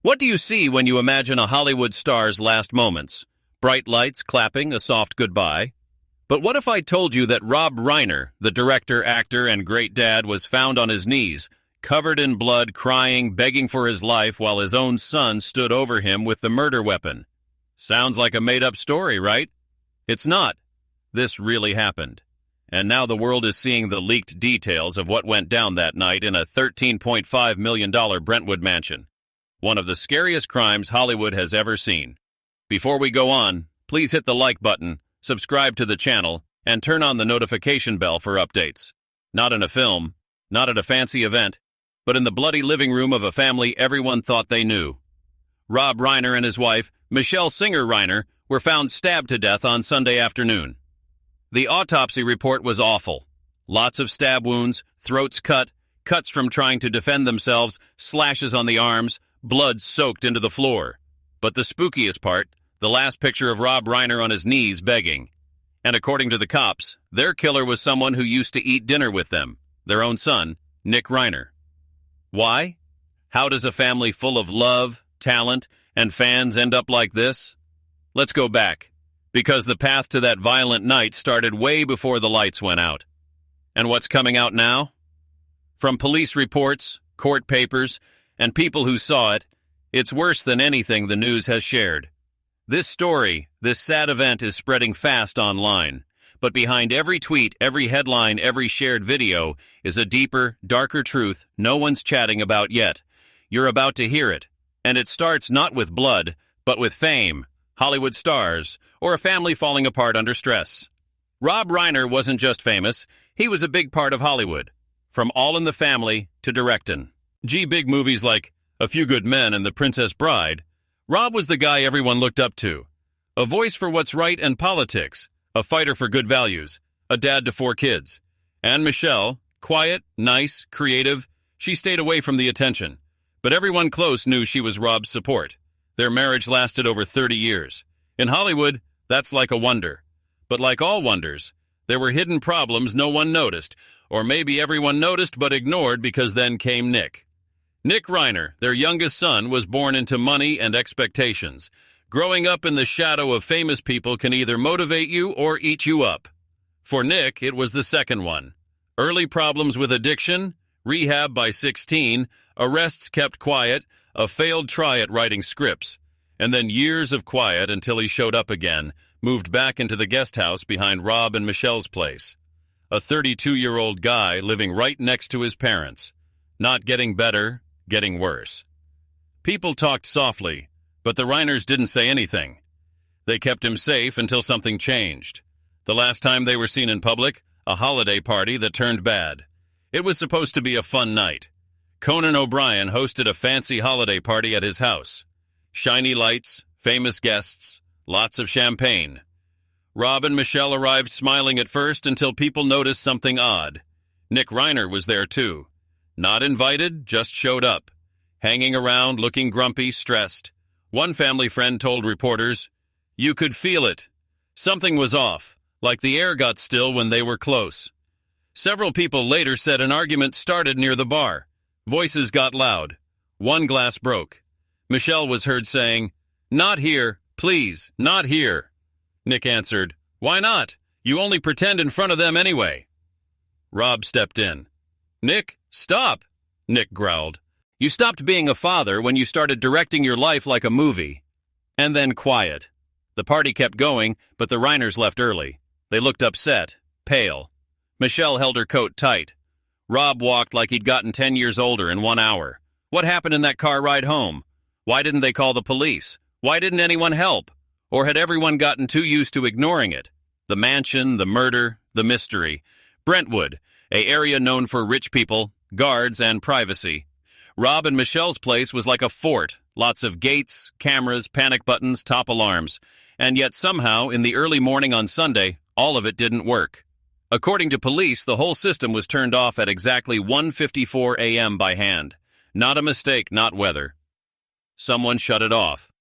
What do you see when you imagine a Hollywood star's last moments? Bright lights clapping a soft goodbye? But what if I told you that Rob Reiner, the director, actor, and great dad, was found on his knees, covered in blood, crying, begging for his life while his own son stood over him with the murder weapon? Sounds like a made-up story, right? It's not. This really happened. And now the world is seeing the leaked details of what went down that night in a $13.5 million Brentwood mansion. One of the scariest crimes Hollywood has ever seen. Before we go on, please hit the like button, subscribe to the channel, and turn on the notification bell for updates. Not in a film, not at a fancy event, but in the bloody living room of a family everyone thought they knew. Rob Reiner and his wife, Michelle Singer Reiner, were found stabbed to death on Sunday afternoon. The autopsy report was awful. Lots of stab wounds, throats cut, cuts from trying to defend themselves, slashes on the arms, blood soaked into the floor. But the spookiest part, the last picture of Rob Reiner on his knees begging. And according to the cops, their killer was someone who used to eat dinner with them, their own son, Nick Reiner. Why? How does a family full of love, talent, and fans end up like this? Let's go back, because the path to that violent night started way before the lights went out. And what's coming out now? From police reports, court papers, and people who saw it, it's worse than anything the news has shared. This story, this sad event is spreading fast online, but behind every tweet, every headline, every shared video is a deeper, darker truth no one's chatting about yet. You're about to hear it, and it starts not with blood, but with fame, Hollywood stars, or a family falling apart under stress. Rob Reiner wasn't just famous, he was a big part of Hollywood, from All in the Family to directin'. Big movies like A Few Good Men and The Princess Bride. Rob was the guy everyone looked up to. A voice for what's right and politics, a fighter for good values, a dad to 4 kids. And Michelle, quiet, nice, creative, she stayed away from the attention. But everyone close knew she was Rob's support. Their marriage lasted over 30 years. In Hollywood, that's like a wonder. But like all wonders, there were hidden problems no one noticed, or maybe everyone noticed but ignored because then came Nick. Nick Reiner, their youngest son, was born into money and expectations. Growing up in the shadow of famous people can either motivate you or eat you up. For Nick, it was the second one. Early problems with addiction, rehab by 16, arrests kept quiet, a failed try at writing scripts, and then years of quiet until he showed up again, moved back into the guest house behind Rob and Michelle's place. A 32-year-old guy living right next to his parents. Not getting better, getting worse. People talked softly, but the Reiners didn't say anything. They kept him safe until something changed. The last time they were seen in public, a holiday party that turned bad. It was supposed to be a fun night. Conan O'Brien hosted a fancy holiday party at his house. Shiny lights, famous guests, lots of champagne. Rob and Michelle arrived smiling at first until people noticed something odd. Nick Reiner was there too. Not invited, just showed up. Hanging around, looking grumpy, stressed. One family friend told reporters, "You could feel it. Something was off, like the air got still when they were close." Several people later said an argument started near the bar. Voices got loud. One glass broke. Michelle was heard saying, "Not here, please, not here." Nick answered, "Why not? You only pretend in front of them anyway." Rob stepped in. "Nick, stop," Nick growled. "You stopped being a father when you started directing your life like a movie." And then quiet. The party kept going, but the Reiners left early. They looked upset, pale. Michelle held her coat tight. Rob walked like he'd gotten 10 years older in 1 hour. What happened in that car ride home? Why didn't they call the police? Why didn't anyone help? Or had everyone gotten too used to ignoring it? The mansion, the murder, the mystery. Brentwood, an area known for rich people, guards, and privacy. Rob and Michelle's place was like a fort, lots of gates, cameras, panic buttons, top alarms. And yet somehow, in the early morning on Sunday, all of it didn't work. According to police, the whole system was turned off at exactly 1:54 a.m. by hand. Not a mistake, not weather. Someone shut it off.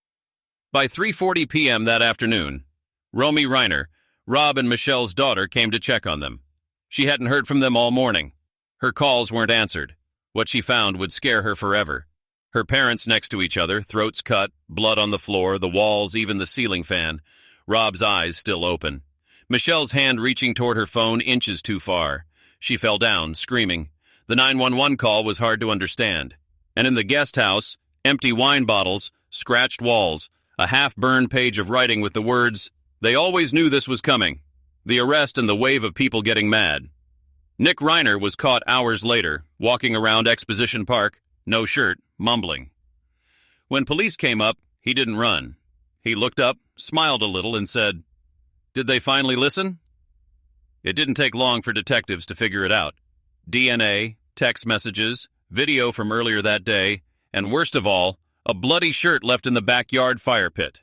By 3:40 p.m. that afternoon, Romy Reiner, Rob and Michelle's daughter, came to check on them. She hadn't heard from them all morning. Her calls weren't answered. What she found would scare her forever. Her parents next to each other, throats cut, blood on the floor, the walls, even the ceiling fan. Rob's eyes still open. Michelle's hand reaching toward her phone inches too far. She fell down, screaming. The 911 call was hard to understand. And in the guest house, empty wine bottles, scratched walls, a half-burned page of writing with the words, "They always knew this was coming." The arrest and the wave of people getting mad. Nick Reiner was caught hours later, walking around Exposition Park, no shirt, mumbling. When police came up, he didn't run. He looked up, smiled a little, and said, "Did they finally listen?" It didn't take long for detectives to figure it out. DNA, text messages, video from earlier that day, and worst of all, a bloody shirt left in the backyard fire pit.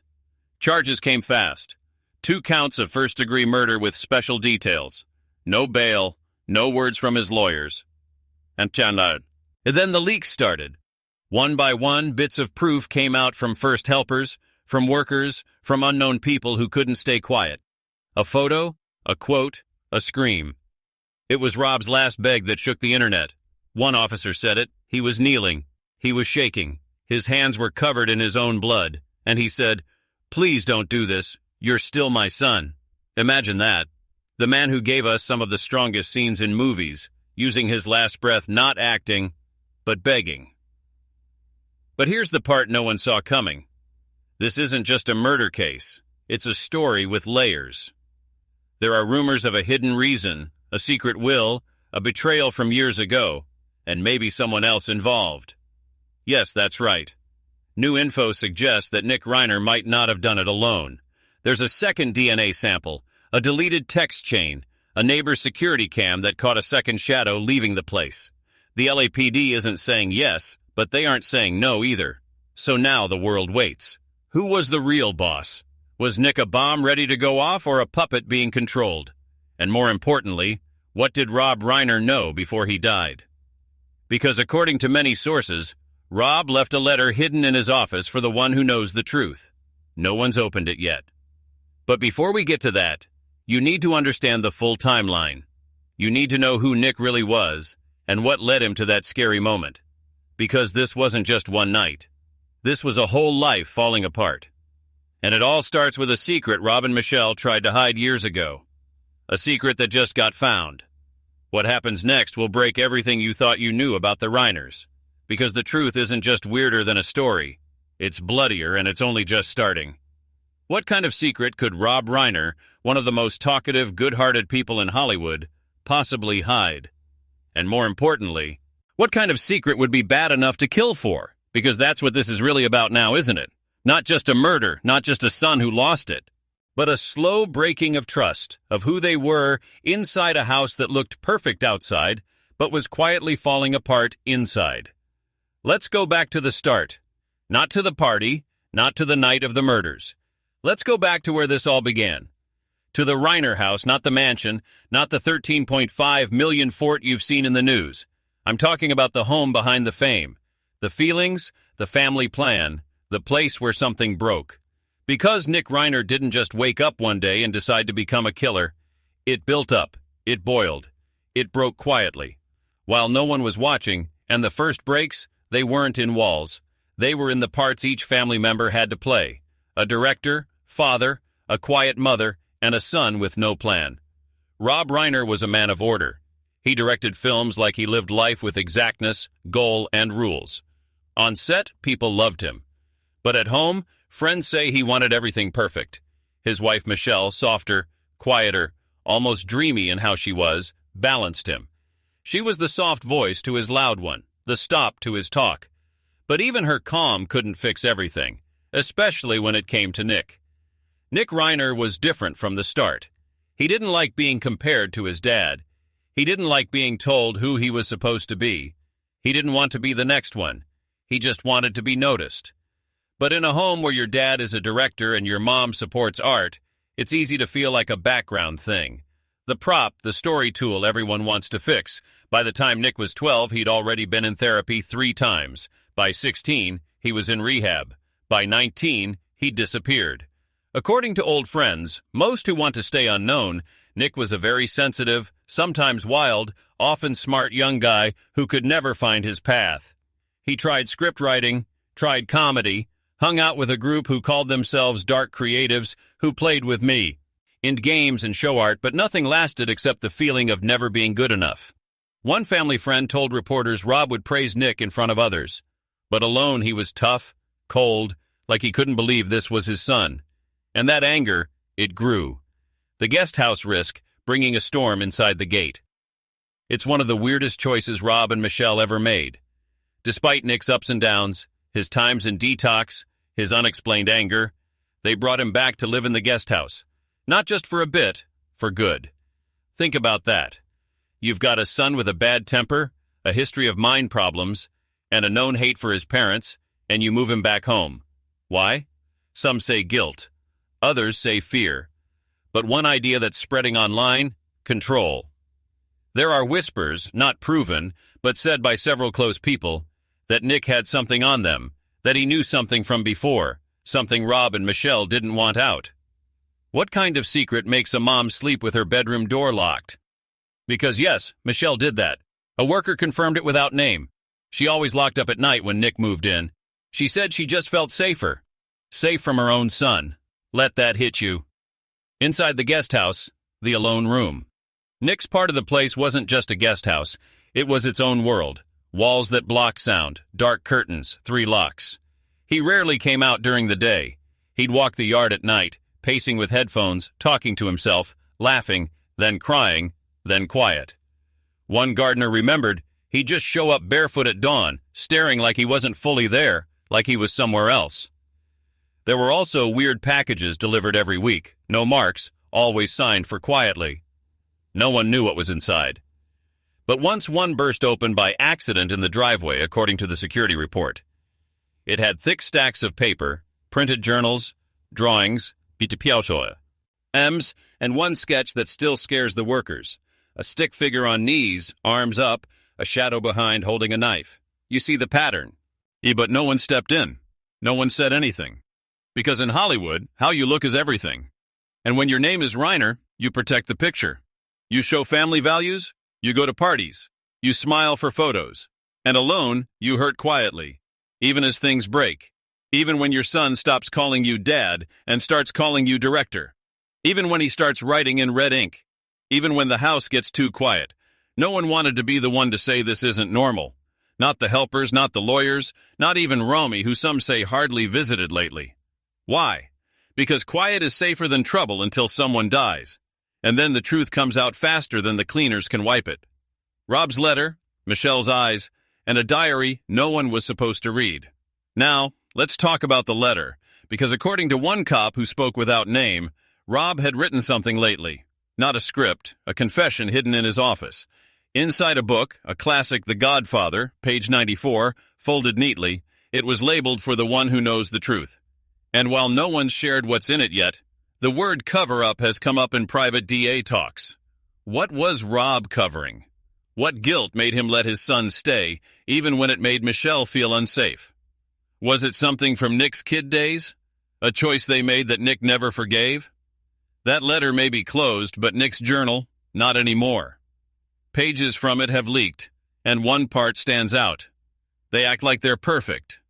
Charges came fast. 2 counts of first-degree murder with special details. No bail, no words from his lawyers. And then the leaks started. One by one, bits of proof came out from first helpers, from workers, from unknown people who couldn't stay quiet. A photo, a quote, a scream. It was Rob's last beg that shook the internet. One officer said it. He was kneeling. He was shaking. His hands were covered in his own blood. And he said, "Please don't do this. You're still my son." Imagine that. The man who gave us some of the strongest scenes in movies, using his last breath not acting, but begging. But here's the part no one saw coming. This isn't just a murder case. It's a story with layers. There are rumors of a hidden reason, a secret will, a betrayal from years ago, and maybe someone else involved. Yes, that's right. New info suggests that Nick Reiner might not have done it alone. There's a second DNA sample, a deleted text chain, a neighbor's security cam that caught a second shadow leaving the place. The LAPD isn't saying yes, but they aren't saying no either. So now the world waits. Who was the real boss? Was Nick a bomb ready to go off or a puppet being controlled? And more importantly, what did Rob Reiner know before he died? Because according to many sources, Rob left a letter hidden in his office for the one who knows the truth. No one's opened it yet. But before we get to that, you need to understand the full timeline. You need to know who Nick really was and what led him to that scary moment. Because this wasn't just one night. This was a whole life falling apart. And it all starts with a secret Rob and Michelle tried to hide years ago. A secret that just got found. What happens next will break everything you thought you knew about the Reiners. Because the truth isn't just weirder than a story. It's bloodier and it's only just starting. What kind of secret could Rob Reiner, one of the most talkative, good-hearted people in Hollywood, possibly hide? And more importantly, what kind of secret would be bad enough to kill for? Because that's what this is really about now, isn't it? Not just a murder, not just a son who lost it, but a slow breaking of trust, of who they were inside a house that looked perfect outside, but was quietly falling apart inside. Let's go back to the start. Not to the party, not to the night of the murders. Let's go back to where this all began. To the Reiner house, not the mansion, not the $13.5 million fort you've seen in the news. I'm talking about the home behind the fame. The feelings, the family plan, the place where something broke. Because Nick Reiner didn't just wake up one day and decide to become a killer, it built up, it boiled, it broke quietly. While no one was watching, and the first breaks, they weren't in walls. They were in the parts each family member had to play. A director, father, a quiet mother, and a son with no plan. Rob Reiner was a man of order. He directed films like he lived life with exactness, goal, and rules. On set, people loved him. But at home, friends say he wanted everything perfect. His wife Michelle, softer, quieter, almost dreamy in how she was, balanced him. She was the soft voice to his loud one, the stop to his talk. But even her calm couldn't fix everything, especially when it came to Nick. Nick Reiner was different from the start. He didn't like being compared to his dad. He didn't like being told who he was supposed to be. He didn't want to be the next one. He just wanted to be noticed. But in a home where your dad is a director and your mom supports art, it's easy to feel like a background thing. The prop, the story tool everyone wants to fix. By the time Nick was 12, he'd already been in therapy 3 times. By 16, he was in rehab. By 19, he'd disappeared. According to old friends, most who want to stay unknown, Nick was a very sensitive, sometimes wild, often smart young guy who could never find his path. He tried script writing, tried comedy, hung out with a group who called themselves dark creatives who played with me in games and show art, but nothing lasted except the feeling of never being good enough. One family friend told reporters Rob would praise Nick in front of others, but alone he was tough, cold, like he couldn't believe this was his son. And that anger, it grew. The guest house risk, bringing a storm inside the gate. It's one of the weirdest choices Rob and Michelle ever made. Despite Nick's ups and downs, his times in detox, his unexplained anger, they brought him back to live in the guest house. Not just for a bit, for good. Think about that. You've got a son with a bad temper, a history of mind problems, and a known hate for his parents, and you move him back home. Why? Some say guilt. Others say fear. But one idea that's spreading online, control. There are whispers, not proven, but said by several close people, that Nick had something on them, that he knew something from before, something Rob and Michelle didn't want out. What kind of secret makes a mom sleep with her bedroom door locked? Because yes, Michelle did that. A worker confirmed it without name. She always locked up at night when Nick moved in. She said she just felt safer. Safe from her own son. Let that hit you. Inside the guest house, the alone room. Nick's part of the place wasn't just a guest house. It was its own world. Walls that block sound, dark curtains, 3 locks. He rarely came out during the day. He'd walk the yard at night, pacing with headphones, talking to himself, laughing, then crying, then quiet. One gardener remembered he'd just show up barefoot at dawn, staring like he wasn't fully there, like he was somewhere else. There were also weird packages delivered every week, no marks, always signed for quietly. No one knew what was inside. But once one burst open by accident in the driveway, according to the security report. It had thick stacks of paper, printed journals, drawings, M's, and one sketch that still scares the workers. A stick figure on knees, arms up, a shadow behind holding a knife. You see the pattern. But no one stepped in. No one said anything. Because in Hollywood, how you look is everything. And when your name is Reiner, you protect the picture. You show family values, you go to parties. You smile for photos. And alone, you hurt quietly. Even as things break. Even when your son stops calling you dad and starts calling you director. Even when he starts writing in red ink. Even when the house gets too quiet. No one wanted to be the one to say this isn't normal. Not the helpers, not the lawyers, not even Romy, who some say hardly visited lately. Why? Because quiet is safer than trouble until someone dies. And then the truth comes out faster than the cleaners can wipe it. Rob's letter, Michelle's eyes, and a diary no one was supposed to read. Now, let's talk about the letter, because according to one cop who spoke without name, Rob had written something lately. Not a script, a confession hidden in his office. Inside a book, a classic The Godfather, page 94, folded neatly, it was labeled for the one who knows the truth. And while no one's shared what's in it yet, the word cover-up has come up in private DA talks. What was Rob covering? What guilt made him let his son stay, even when it made Michelle feel unsafe? Was it something from Nick's kid days? A choice they made that Nick never forgave? That letter may be closed, but Nick's journal, not anymore. Pages from it have leaked, and one part stands out. They act like they're perfect.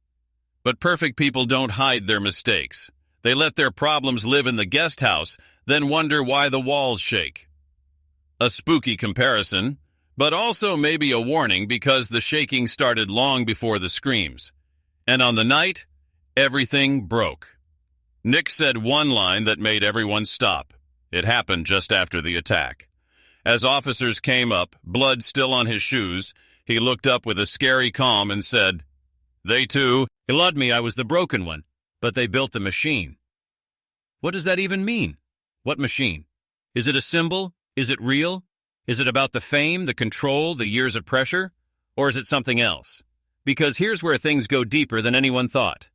But perfect people don't hide their mistakes. They let their problems live in the guest house, then wonder why the walls shake. A spooky comparison, but also maybe a warning because the shaking started long before the screams. And on the night, everything broke. Nick said one line that made everyone stop. It happened just after the attack. As officers came up, blood still on his shoes, he looked up with a scary calm and said, "They too allowed me I was the broken one, but they built the machine." What does that even mean? What machine? Is it a symbol? Is it real? Is it about the fame, the control, the years of pressure? Or is it something else? Because here's where things go deeper than anyone thought.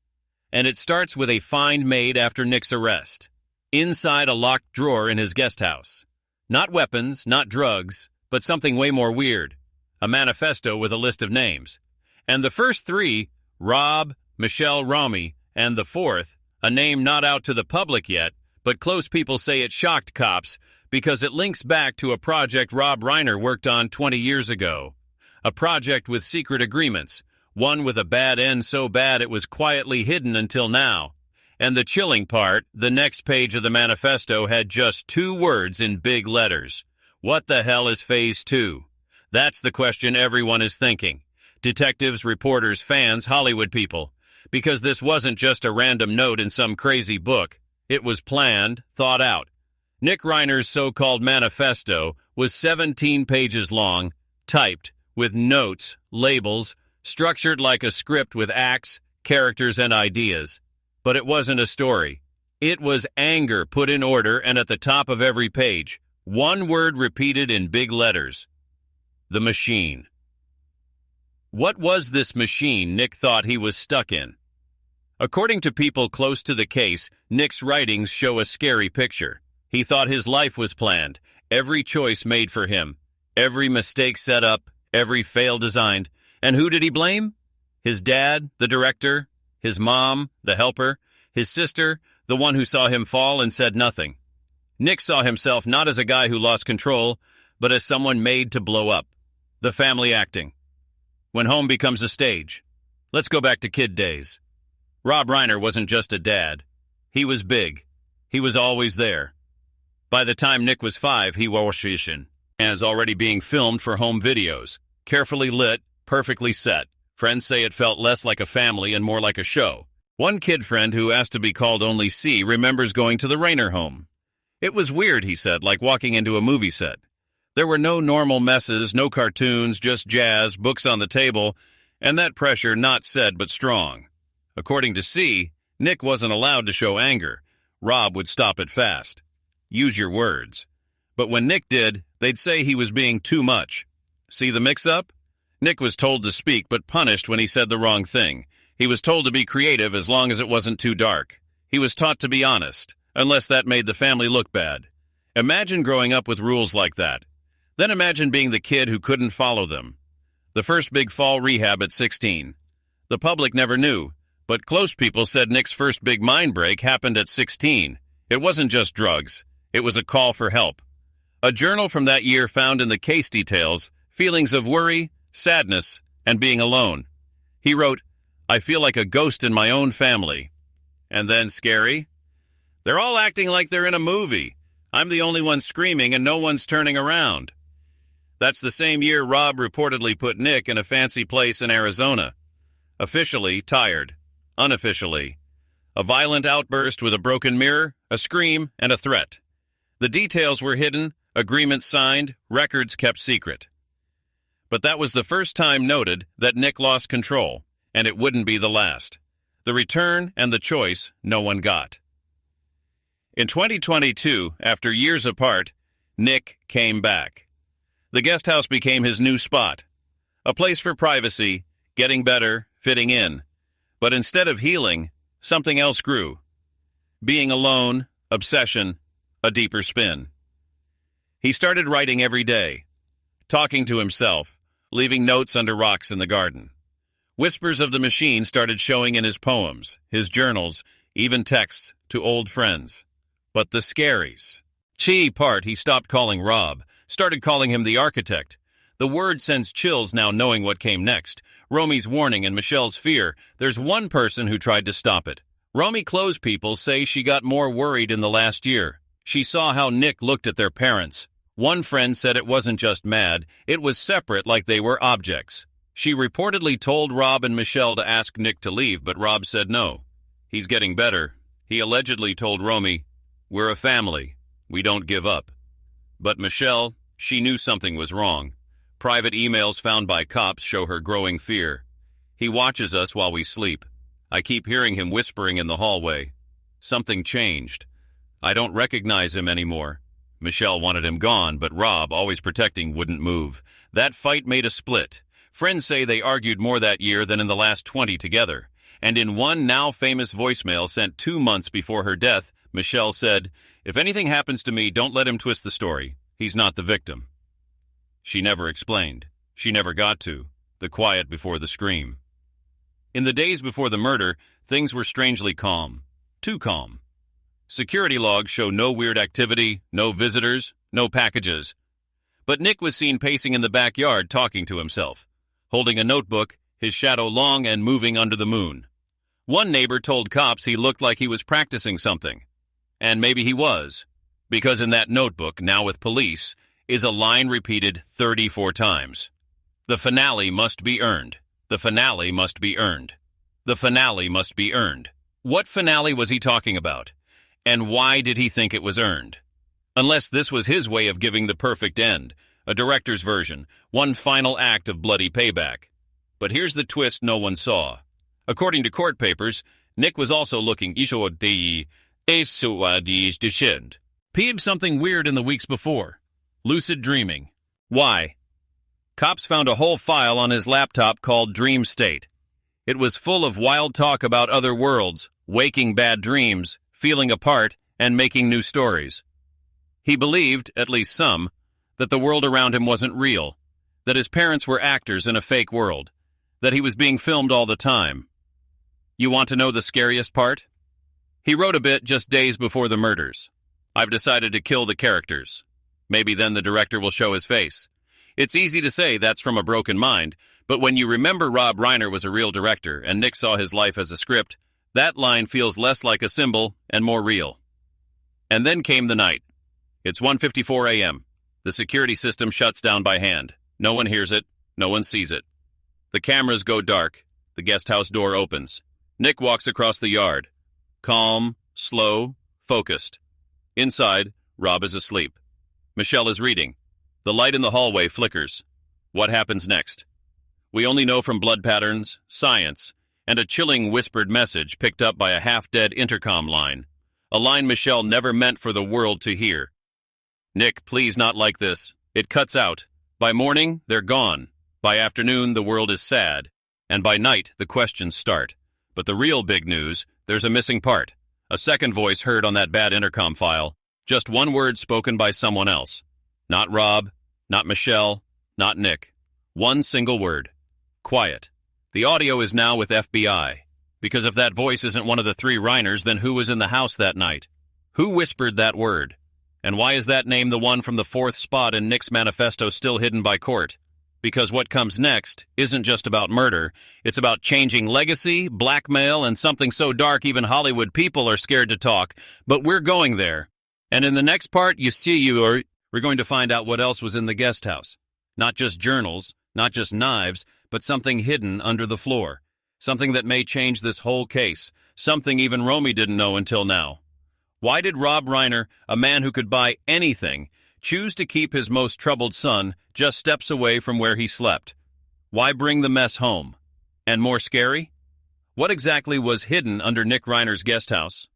And it starts with a find made after Nick's arrest. Inside a locked drawer in his guest house. Not weapons, not drugs, but something way more weird. A manifesto with a list of names. And the first 3, Rob, Michelle, Romy, and the 4th, a name not out to the public yet, but close people say it shocked cops because it links back to a project Rob Reiner worked on 20 years ago. A project with secret agreements, One with a bad end so bad it was quietly hidden until now. And the chilling part, the next page of the manifesto had just 2 words in big letters. What the hell is Phase 2? That's the question everyone is thinking. Detectives, reporters, fans, Hollywood people. Because this wasn't just a random note in some crazy book. It was planned, thought out. Nick Reiner's so-called manifesto was 17 pages long, typed, with notes, labels, structured like a script with acts, characters, and ideas. But it wasn't a story. It was anger put in order and at the top of every page. 1 word repeated in big letters. The machine. What was this machine Nick thought he was stuck in? According to people close to the case, Nick's writings show a scary picture. He thought his life was planned, every choice made for him, every mistake set up, every fail designed. And who did he blame? His dad, the director, his mom, the helper, his sister, the one who saw him fall and said nothing. Nick saw himself not as a guy who lost control, but as someone made to blow up. The family acting. When home becomes a stage. Let's go back to kid days. Rob Reiner wasn't just a dad. He was big. He was always there. By the time Nick was 5, he was as already being filmed for home videos. Carefully lit, perfectly set. Friends say it felt less like a family and more like a show. One kid friend who asked to be called only C remembers going to the Reiner home. It was weird, he said, like walking into a movie set. There were no normal messes, no cartoons, just jazz, books on the table, and that pressure not said but strong. According to C, Nick wasn't allowed to show anger. Rob would stop it fast. Use your words. But when Nick did, they'd say he was being too much. See the mix-up? Nick was told to speak but punished when he said the wrong thing. He was told to be creative as long as it wasn't too dark. He was taught to be honest, unless that made the family look bad. Imagine growing up with rules like that. Then imagine being the kid who couldn't follow them. The first big fall rehab at 16. The public never knew, but close people said Nick's first big mind break happened at 16. It wasn't just drugs. It was a call for help. A journal from that year found in the case details feelings of worry, sadness, and being alone. He wrote, "I feel like a ghost in my own family." And then scary. "They're all acting like they're in a movie. I'm the only one screaming and no one's turning around." That's the same year Rob reportedly put Nick in a fancy place in Arizona. Officially, tired. Unofficially. A violent outburst with a broken mirror, a scream, and a threat. The details were hidden, agreements signed, records kept secret. But that was the first time noted that Nick lost control, and it wouldn't be the last. The return and the choice no one got. In 2022, after years apart, Nick came back. The guest house became his new spot. A place for privacy, getting better, fitting in. But instead of healing, something else grew. Being alone, obsession, a deeper spin. He started writing every day, talking to himself, leaving notes under rocks in the garden. Whispers of the machine started showing in his poems, his journals, even texts to old friends. But the scaries. Part he stopped calling Rob, started calling him the architect. The word sends chills now knowing what came next. Romy's warning and Michelle's fear. There's one person who tried to stop it. Romy close people say she got more worried in the last year. She saw how Nick looked at their parents. One friend said it wasn't just mad, it was separate like they were objects. She reportedly told Rob and Michelle to ask Nick to leave, but Rob said no. He's getting better. He allegedly told Romy, "We're a family. We don't give up." But Michelle, she knew something was wrong. Private emails found by cops show her growing fear. "He watches us while we sleep. I keep hearing him whispering in the hallway. Something changed. I don't recognize him anymore." Michelle wanted him gone, but Rob, always protecting, wouldn't move. That fight made a split. Friends say they argued more that year than in the last 20 together. And in one now-famous voicemail sent 2 months before her death, Michelle said, "If anything happens to me, don't let him twist the story. He's not the victim." She never explained. She never got to. The quiet before the scream. In the days before the murder, things were strangely calm. Too calm. Security logs show no weird activity, no visitors, no packages. But Nick was seen pacing in the backyard talking to himself, holding a notebook, his shadow long and moving under the moon. One neighbor told cops he looked like he was practicing something. And maybe he was, because in that notebook, now with police, is a line repeated 34 times. The finale must be earned. The finale must be earned. The finale must be earned. What finale was he talking about? And why did he think it was earned? Unless this was his way of giving the perfect end, a director's version, one final act of bloody payback. But here's the twist no one saw. According to court papers, Nick was also looking peeing something weird in the weeks before. Lucid dreaming. Why? Cops found a whole file on his laptop called Dream State. It was full of wild talk about other worlds, waking bad dreams, feeling apart, and making new stories. He believed, at least some, that the world around him wasn't real, that his parents were actors in a fake world, that he was being filmed all the time. You want to know the scariest part? He wrote a bit just days before the murders. I've decided to kill the characters. Maybe then the director will show his face. It's easy to say that's from a broken mind, but when you remember Rob Reiner was a real director and Nick saw his life as a script, that line feels less like a symbol and more real. And then came the night. It's 1:54 a.m. The security system shuts down by hand. No one hears it. No one sees it. The cameras go dark. The guest house door opens. Nick walks across the yard. Calm, slow, focused. Inside, Rob is asleep. Michelle is reading. The light in the hallway flickers. What happens next? We only know from blood patterns, science, and a chilling whispered message picked up by a half-dead intercom line. A line Michelle never meant for the world to hear. Nick, please not like this. It cuts out. By morning, they're gone. By afternoon, the world is sad. And by night, the questions start. But the real big news, there's a missing part. A second voice heard on that bad intercom file. Just one word spoken by someone else. Not Rob, not Michelle, not Nick. One single word. Quiet. The audio is now with FBI. Because if that voice isn't one of the three Reiners, then who was in the house that night? Who whispered that word? And why is that name the one from the fourth spot in Nick's manifesto still hidden by court? Because what comes next isn't just about murder. It's about changing legacy, blackmail, and something so dark even Hollywood people are scared to talk. But we're going there. And in the next part, we're going to find out what else was in the guest house. Not just journals, not just knives, but something hidden under the floor. Something that may change this whole case. Something even Romy didn't know until now. Why did Rob Reiner, a man who could buy anything, choose to keep his most troubled son just steps away from where he slept? Why bring the mess home? And more scary? What exactly was hidden under Nick Reiner's guest house?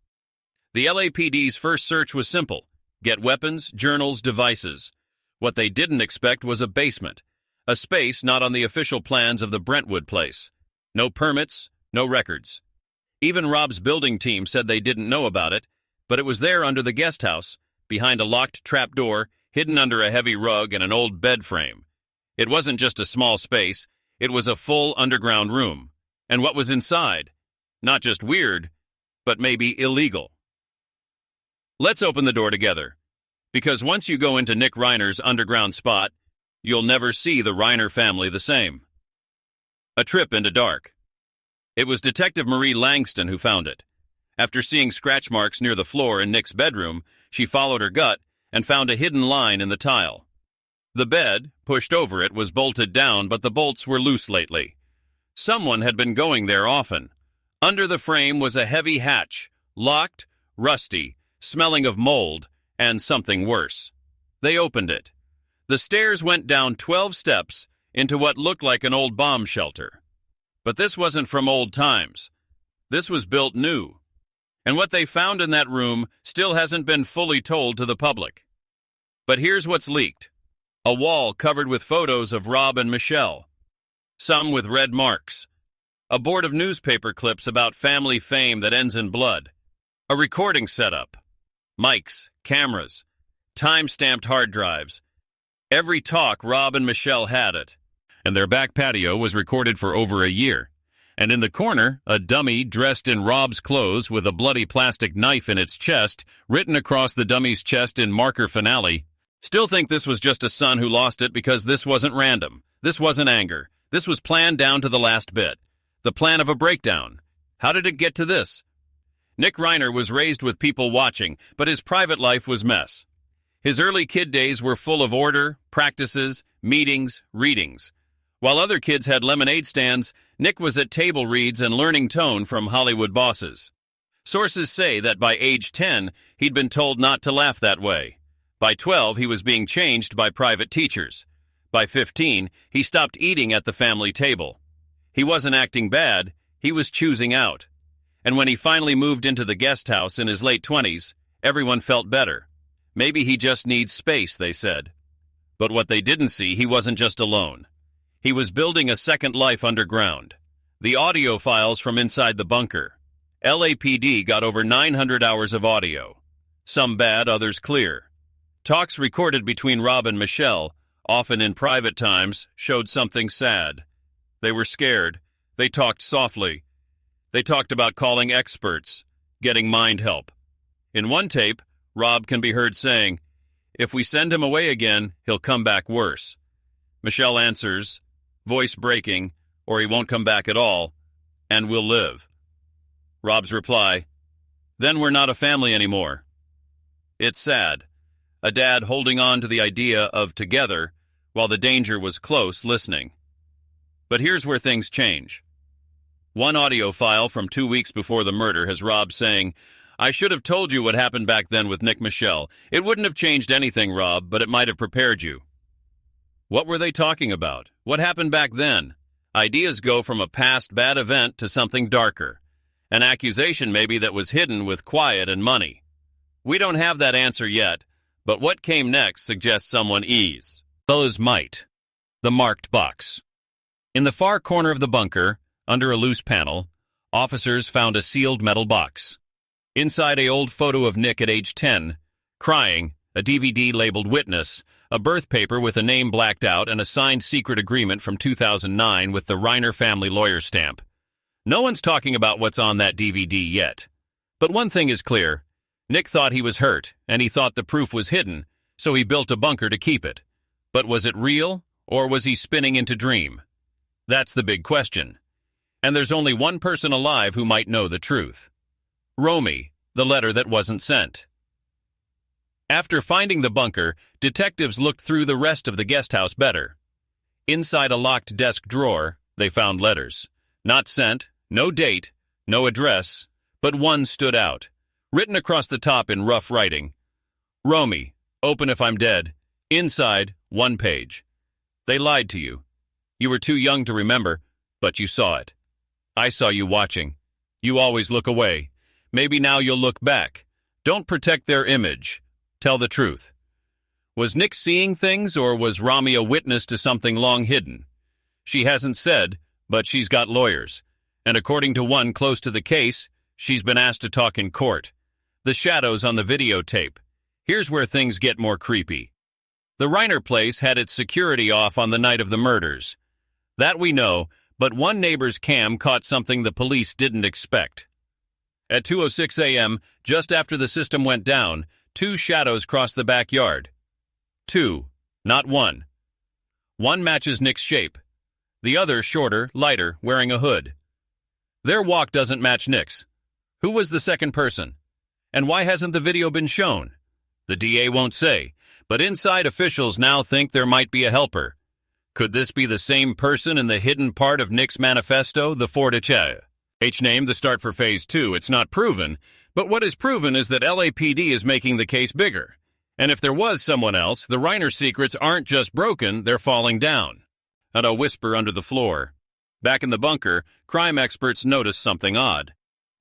The LAPD's first search was simple. Get weapons, journals, devices. What they didn't expect was a basement. A space not on the official plans of the Brentwood place. No permits, no records. Even Rob's building team said they didn't know about it, but it was there under the guest house, behind a locked trapdoor, hidden under a heavy rug and an old bed frame. It wasn't just a small space, it was a full underground room. And what was inside? Not just weird, but maybe illegal. Let's open the door together. Because once you go into Nick Reiner's underground spot, you'll never see the Reiner family the same. A trip into dark. It was Detective Marie Langston who found it. After seeing scratch marks near the floor in Nick's bedroom, she followed her gut and found a hidden line in the tile. The bed, pushed over it, was bolted down, but the bolts were loose lately. Someone had been going there often. Under the frame was a heavy hatch, locked, rusty, smelling of mold, and something worse. They opened it. The stairs went down 12 steps into what looked like an old bomb shelter. But this wasn't from old times. This was built new. And what they found in that room still hasn't been fully told to the public. But here's what's leaked. A wall covered with photos of Rob and Michelle. Some with red marks. A board of newspaper clips about family fame that ends in blood. A recording setup. Mics, cameras, time-stamped hard drives. Every talk Rob and Michelle had it. And their back patio was recorded for over a year. And in the corner, a dummy dressed in Rob's clothes with a bloody plastic knife in its chest, written across the dummy's chest in marker finale. Still think this was just a son who lost it because this wasn't random. This wasn't anger. This was planned down to the last bit. The plan of a breakdown. How did it get to this? Nick Reiner was raised with people watching, but his private life was mess. His early kid days were full of order, practices, meetings, readings. While other kids had lemonade stands, Nick was at table reads and learning tone from Hollywood bosses. Sources say that by age 10, he'd been told not to laugh that way. By 12, he was being changed by private teachers. By 15, he stopped eating at the family table. He wasn't acting bad, he was choosing out. And when he finally moved into the guest house in his late 20s, everyone felt better. Maybe he just needs space, they said. But what they didn't see, he wasn't just alone. He was building a second life underground. The audio files from inside the bunker. LAPD got over 900 hours of audio. Some bad, others clear. Talks recorded between Rob and Michelle, often in private times, showed something sad. They were scared. They talked softly. They talked about calling experts, getting mind help. In one tape, Rob can be heard saying, "If we send him away again, he'll come back worse." Michelle answers, voice breaking, "Or he won't come back at all, and we'll live." Rob's reply, "Then we're not a family anymore." It's sad. A dad holding on to the idea of together while the danger was close listening. But here's where things change. One audio file from 2 weeks before the murder has Rob saying, "I should have told you what happened back then with Nick Michelle. It wouldn't have changed anything, Rob, but it might have prepared you." What were they talking about? What happened back then? Ideas go from a past bad event to something darker. An accusation maybe that was hidden with quiet and money. We don't have that answer yet, but what came next suggests someone is. Those might. The marked box. In the far corner of the bunker, under a loose panel, officers found a sealed metal box. Inside, an old photo of Nick at age 10, crying, a DVD labeled Witness, a birth paper with a name blacked out, and a signed secret agreement from 2009 with the Reiner family lawyer stamp. No one's talking about what's on that DVD yet. But one thing is clear. Nick thought he was hurt, and he thought the proof was hidden, so he built a bunker to keep it. But was it real, or was he spinning into dream? That's the big question. And there's only one person alive who might know the truth. Romy, the letter that wasn't sent. After finding the bunker, detectives looked through the rest of the guest house better. Inside a locked desk drawer, they found letters. Not sent, no date, no address, but one stood out. Written across the top in rough writing. "Romy, open if I'm dead. Inside, 1 page. They lied to you. You were too young to remember, but you saw it. I saw you watching. You always look away. Maybe now you'll look back. Don't protect their image. Tell the truth." Was Nick seeing things, or was Romy a witness to something long hidden? She hasn't said, but she's got lawyers. And according to one close to the case, she's been asked to talk in court. The shadows on the videotape. Here's where things get more creepy. The Reiner place had its security off on the night of the murders. That we know, but one neighbor's cam caught something the police didn't expect. At 2:06 a.m., just after the system went down, 2 shadows crossed the backyard. 2, not 1. One matches Nick's shape. The other, shorter, lighter, wearing a hood. Their walk doesn't match Nick's. Who was the second person? And why hasn't the video been shown? The DA won't say, but inside officials now think there might be a helper. Could this be the same person in the hidden part of Nick's manifesto, the Fortiche? H-name the start for Phase 2. It's not proven, but what is proven is that LAPD is making the case bigger. And if there was someone else, the Reiner secrets aren't just broken, they're falling down. At a whisper under the floor. Back in the bunker, crime experts noticed something odd.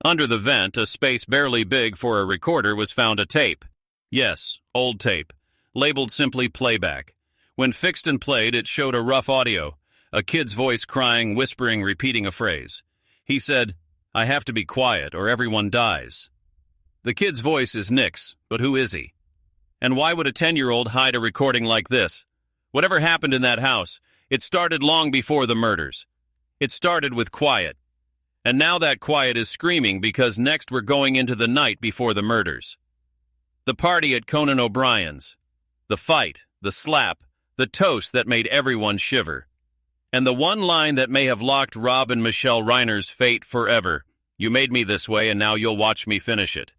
Under the vent, a space barely big for a recorder, was found a tape. Yes, old tape, labeled simply playback. When fixed and played, it showed a rough audio, a kid's voice crying, whispering, repeating a phrase. He said, "I have to be quiet or everyone dies." The kid's voice is Nick's, but who is he? And why would a 10-year-old hide a recording like this? Whatever happened in that house, it started long before the murders. It started with quiet. And now that quiet is screaming because next we're going into the night before the murders. The party at Conan O'Brien's. The fight, the slap, the toast that made everyone shiver. And the one line that may have locked Rob and Michelle Reiner's fate forever. You made me this way, and now you'll watch me finish it.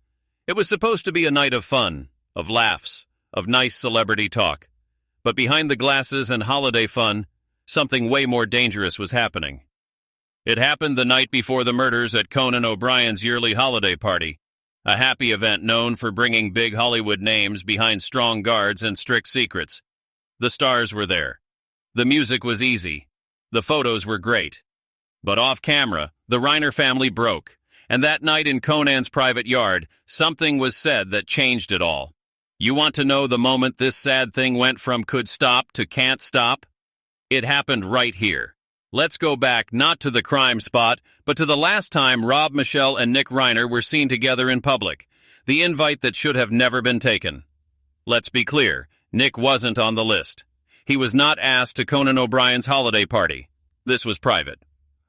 It was supposed to be a night of fun, of laughs, of nice celebrity talk. But behind the glasses and holiday fun, something way more dangerous was happening. It happened the night before the murders at Conan O'Brien's yearly holiday party, a happy event known for bringing big Hollywood names behind strong guards and strict secrets. The stars were there. The music was easy. The photos were great. But off camera, the Reiner family broke, and that night in Conan's private yard, something was said that changed it all. You want to know the moment this sad thing went from could stop to can't stop? It happened right here. Let's go back not to the crime spot, but to the last time Rob, Michelle, and Nick Reiner were seen together in public, the invite that should have never been taken. Let's be clear, Nick wasn't on the list. He was not asked to Conan O'Brien's holiday party. This was private.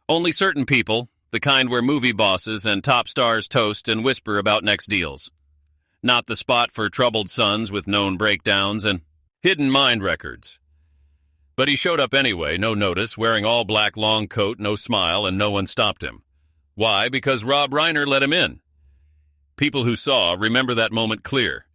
Only certain people, the kind where movie bosses and top stars toast and whisper about next deals. Not the spot for troubled sons with known breakdowns and hidden mind records. But he showed up anyway, no notice, wearing all black long coat, no smile, and no one stopped him. Why? Because Rob Reiner let him in. People who saw remember that moment clear.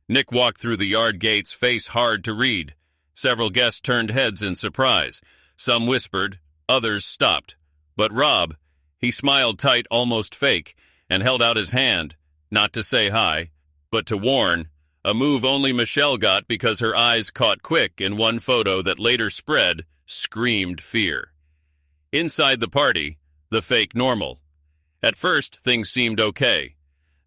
Nick walked through the yard gates, face hard to read. Several guests turned heads in surprise. Some whispered, others stopped. But Rob, he smiled tight, almost fake, and held out his hand, not to say hi, but to warn, a move only Michelle got because her eyes caught quick in one photo that later spread, screamed fear. Inside the party, the fake normal. At first, things seemed okay.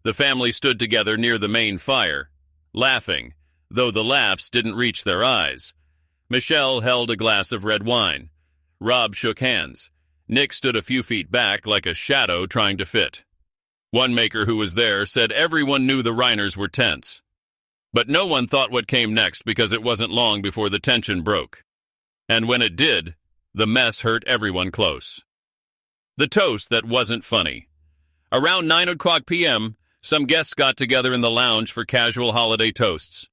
The family stood together near the main fire, laughing, though the laughs didn't reach their eyes. Michelle held a glass of red wine. Rob shook hands. Nick stood a few feet back like a shadow trying to fit. One maker who was there said everyone knew the Reiners were tense. But no one thought what came next because it wasn't long before the tension broke. And when it did, the mess hurt everyone close. The toast that wasn't funny. Around 9 o'clock p.m., some guests got together in the lounge for casual holiday toasts.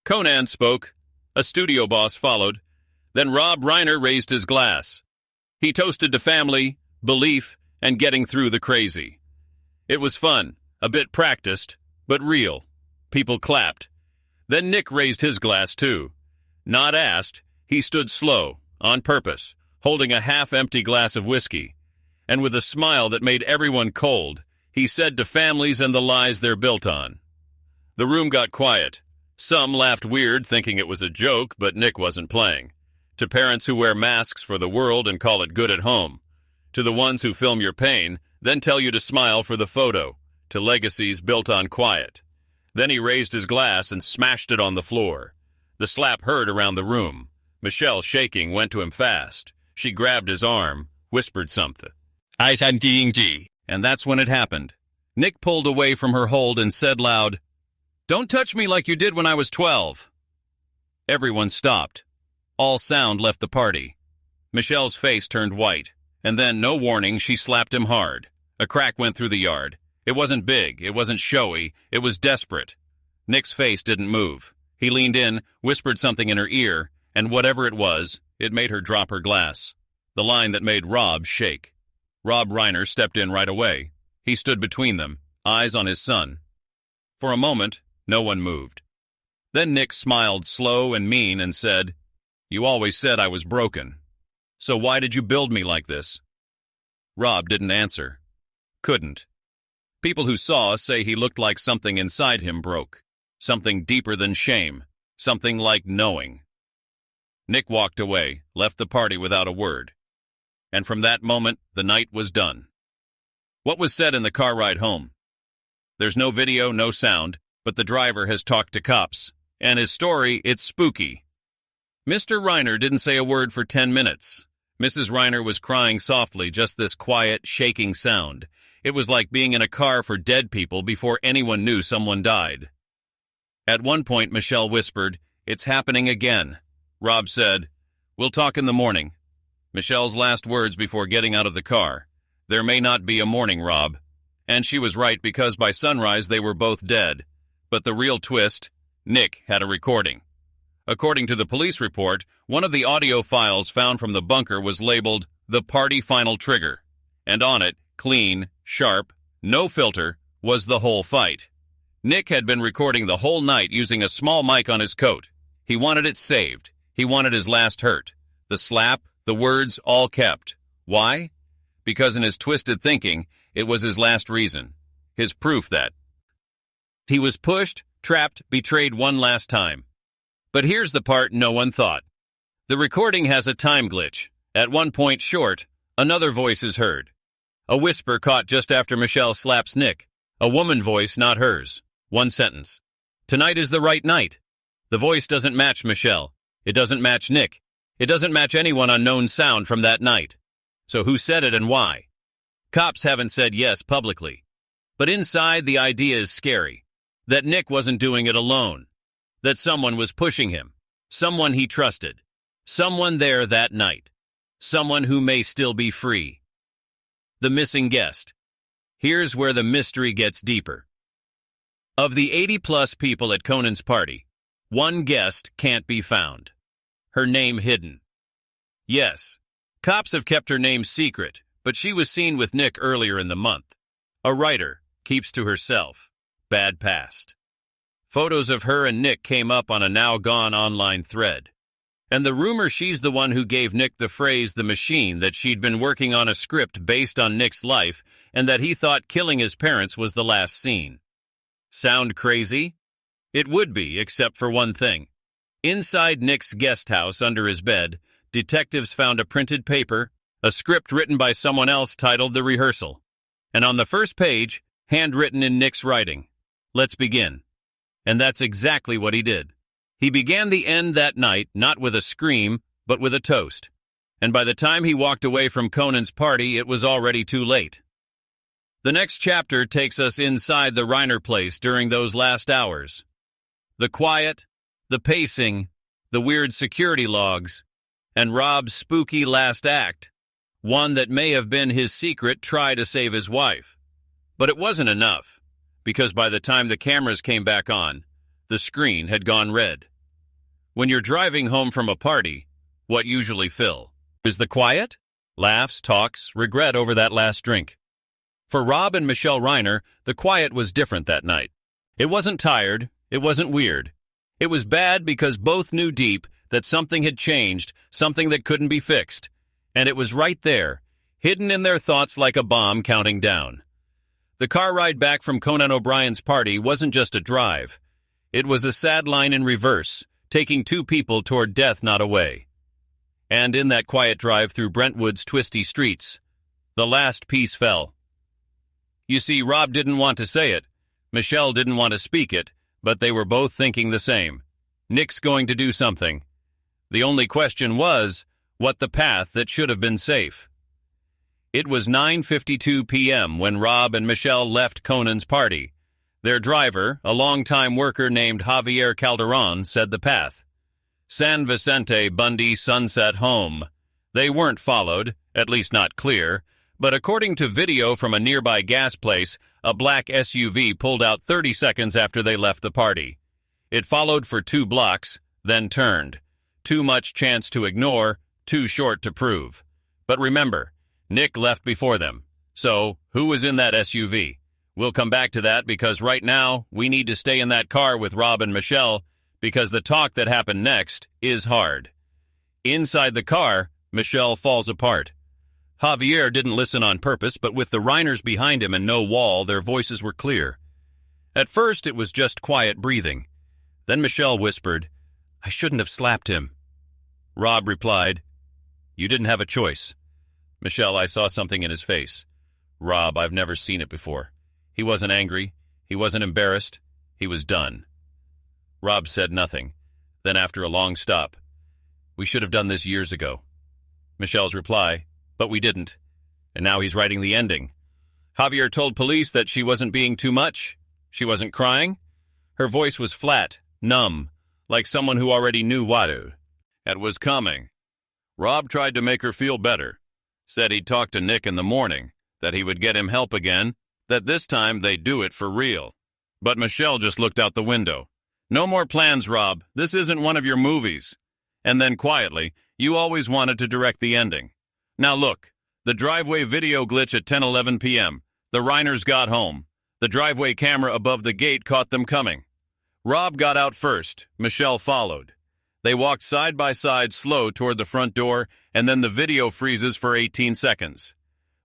Conan spoke. A studio boss followed. Then Rob Reiner raised his glass. He toasted to family, belief, and getting through the crazy. It was fun, a bit practiced, but real. People clapped. Then Nick raised his glass too. Not asked, he stood slow, on purpose, holding a half-empty glass of whiskey. And with a smile that made everyone cold, he said to families and the lies they're built on. The room got quiet. Some laughed weird, thinking it was a joke, but Nick wasn't playing. To parents who wear masks for the world and call it good at home. To the ones who film your pain, then tell you to smile for the photo. To legacies built on quiet. Then he raised his glass and smashed it on the floor. The slap heard around the room. Michelle, shaking, went to him fast. She grabbed his arm, whispered something. And that's when it happened. Nick pulled away from her hold and said loud, "Don't touch me like you did when I was 12. Everyone stopped. All sound left the party. Michelle's face turned white, and then, no warning, she slapped him hard. A crack went through the yard. It wasn't big, it wasn't showy, it was desperate. Nick's face didn't move. He leaned in, whispered something in her ear, and whatever it was, it made her drop her glass. The line that made Rob shake. Rob Reiner stepped in right away. He stood between them, eyes on his son. For a moment, no one moved. Then Nick smiled slow and mean and said, "You always said I was broken. So why did you build me like this?" Rob didn't answer. Couldn't. People who saw say he looked like something inside him broke. Something deeper than shame. Something like knowing. Nick walked away, left the party without a word. And from that moment, the night was done. What was said in the car ride home? There's no video, no sound, but the driver has talked to cops. And his story, it's spooky. Mr. Reiner didn't say a word for 10 minutes. Mrs. Reiner was crying softly, just this quiet, shaking sound. It was like being in a car for dead people before anyone knew someone died. At one point, Michelle whispered, "It's happening again." Rob said, "We'll talk in the morning." Michelle's last words before getting out of the car. "There may not be a morning, Rob." And she was right because by sunrise they were both dead. But the real twist, Nick had a recording. According to the police report, one of the audio files found from the bunker was labeled "The Party Final Trigger," and on it, clean, sharp, no filter, was the whole fight. Nick had been recording the whole night using a small mic on his coat. He wanted it saved. He wanted his last hurt. The slap, the words, all kept. Why? Because in his twisted thinking, it was his last reason. His proof that he was pushed, trapped, betrayed one last time. But here's the part no one thought. The recording has a time glitch. At one point short, another voice is heard. A whisper caught just after Michelle slaps Nick. A woman voice, not hers. One sentence. "Tonight is the right night." The voice doesn't match Michelle. It doesn't match Nick. It doesn't match anyone unknown sound from that night. So who said it and why? Cops haven't said yes publicly. But inside, the idea is scary. That Nick wasn't doing it alone. That someone was pushing him. Someone he trusted. Someone there that night. Someone who may still be free. The missing guest. Here's where the mystery gets deeper. Of the 80-plus people at Conan's party, one guest can't be found. Her name hidden. Yes, cops have kept her name secret, but she was seen with Nick earlier in the month. A writer keeps to herself. Bad past. Photos of her and Nick came up on a now-gone online thread. And the rumor she's the one who gave Nick the phrase "the machine," that she'd been working on a script based on Nick's life and that he thought killing his parents was the last scene. Sound crazy? It would be, except for one thing. Inside Nick's guest house under his bed, detectives found a printed paper, a script written by someone else titled "The Rehearsal." And on the first page, handwritten in Nick's writing, "Let's begin." And that's exactly what he did. He began the end that night not with a scream, but with a toast. And by the time he walked away from Conan's party, it was already too late. The next chapter takes us inside the Reiner place during those last hours. The quiet, the pacing, the weird security logs, and Rob's spooky last act, one that may have been his secret try to save his wife. But it wasn't enough, because by the time the cameras came back on, the screen had gone red. When you're driving home from a party, what usually fill? Is the quiet? Laughs, talks, regret over that last drink. For Rob and Michelle Reiner, the quiet was different that night. It wasn't tired, it wasn't weird. It was bad because both knew deep that something had changed, something that couldn't be fixed. And it was right there, hidden in their thoughts like a bomb counting down. The car ride back from Conan O'Brien's party wasn't just a drive. It was a sad line in reverse, taking two people toward death not away. And in that quiet drive through Brentwood's twisty streets, the last piece fell. You see, Rob didn't want to say it, Michelle didn't want to speak it, but they were both thinking the same. Nick's going to do something. The only question was, what the path that should have been safe? It was 9:52 p.m. when Rob and Michelle left Conan's party. Their driver, a longtime worker named Javier Calderon, said the path. San Vicente Bundy Sunset Home. They weren't followed, at least not clear, but according to video from a nearby gas place, a black SUV pulled out 30 seconds after they left the party. It followed for 2 blocks, then turned. Too much chance to ignore, too short to prove. But remember, Nick left before them. So, who was in that SUV? We'll come back to that because right now, we need to stay in that car with Rob and Michelle because the talk that happened next is hard. Inside the car, Michelle falls apart. Javier didn't listen on purpose, but with the Reiners behind him and no wall, their voices were clear. At first, it was just quiet breathing. Then Michelle whispered, "I shouldn't have slapped him." Rob replied, "You didn't have a choice." "Michelle, I saw something in his face." "Rob, I've never seen it before. He wasn't angry. He wasn't embarrassed. He was done." Rob said nothing. Then after a long stop, "We should have done this years ago." Michelle's reply, "But we didn't." And now he's writing the ending. Javier told police that she wasn't being too much. She wasn't crying. Her voice was flat, numb, like someone who already knew what it was coming. Rob tried to make her feel better. Said he'd talk to Nick in the morning, that he would get him help again, that this time they'd do it for real. But Michelle just looked out the window. No more plans, Rob. This isn't one of your movies. And then quietly, you always wanted to direct the ending. Now look, the driveway video glitch at 10:11 p.m. The Reiners got home. The driveway camera above the gate caught them coming. Rob got out first. Michelle followed. They walked side by side slow toward the front door, and then the video freezes for 18 seconds.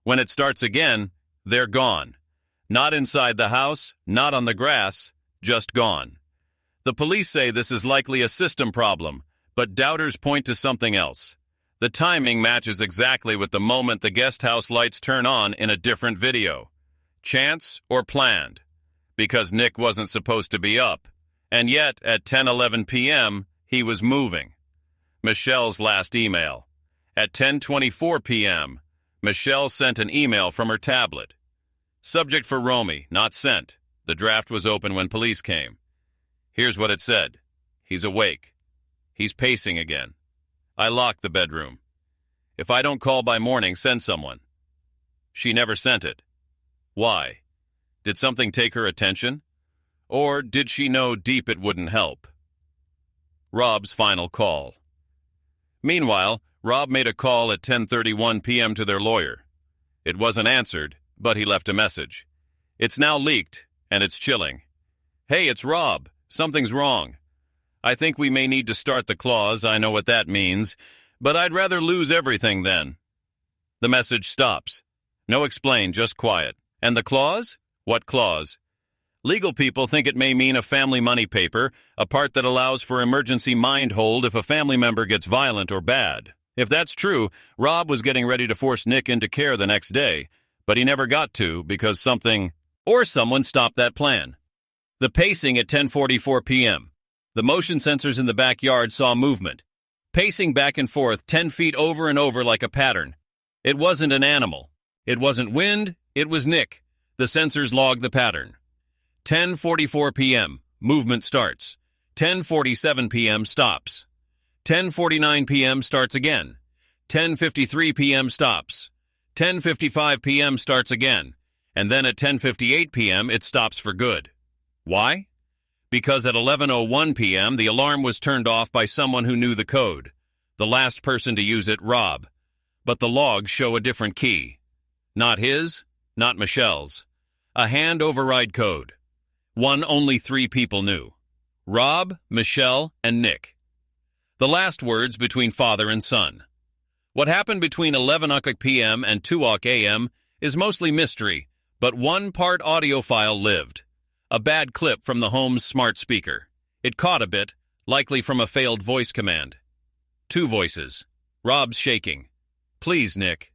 When it starts again, they're gone. Not inside the house, not on the grass, just gone. The police say this is likely a system problem, but doubters point to something else. The timing matches exactly with the moment the guest house lights turn on in a different video. Chance or planned? Because Nick wasn't supposed to be up, and yet at 10:11 p.m., he was moving. Michelle's last email. At 10:24 p.m., Michelle sent an email from her tablet. Subject for Romy, not sent. The draft was open when police came. Here's what it said. He's awake. He's pacing again. I locked the bedroom. If I don't call by morning, send someone. She never sent it. Why? Did something take her attention? Or did she know deep it wouldn't help? Rob's final call. Meanwhile, Rob made a call at 10:31 p.m. to their lawyer. It wasn't answered, but he left a message. It's now leaked, and it's chilling. Hey, it's Rob. Something's wrong. I think we may need to start the clause. I know what that means, but I'd rather lose everything then. The message stops. No explain, just quiet. And the clause? What clause? Legal people think it may mean a family money paper, a part that allows for emergency mind hold if a family member gets violent or bad. If that's true, Rob was getting ready to force Nick into care the next day, but he never got to because something or someone stopped that plan. The pacing at 10:44 p.m. The motion sensors in the backyard saw movement. Pacing back and forth 10 feet over and over like a pattern. It wasn't an animal. It wasn't wind. It was Nick. The sensors logged the pattern. 10:44 p.m. Movement starts. 10:47 p.m. stops. 10:49 p.m. starts again. 10:53 p.m. stops. 10:55 p.m. starts again. And then at 10:58 p.m. it stops for good. Why? Because at 11:01 p.m. the alarm was turned off by someone who knew the code. The last person to use it, Rob. But the logs show a different key. Not his, not Michelle's. A hand override code. One only 3 people knew. Rob, Michelle, and Nick. The last words between father and son. What happened between 11 p.m. and 2 a.m. is mostly mystery, but one part audio file lived. A bad clip from the home's smart speaker. It caught a bit, likely from a failed voice command. 2 voices. Rob's shaking. Please, Nick.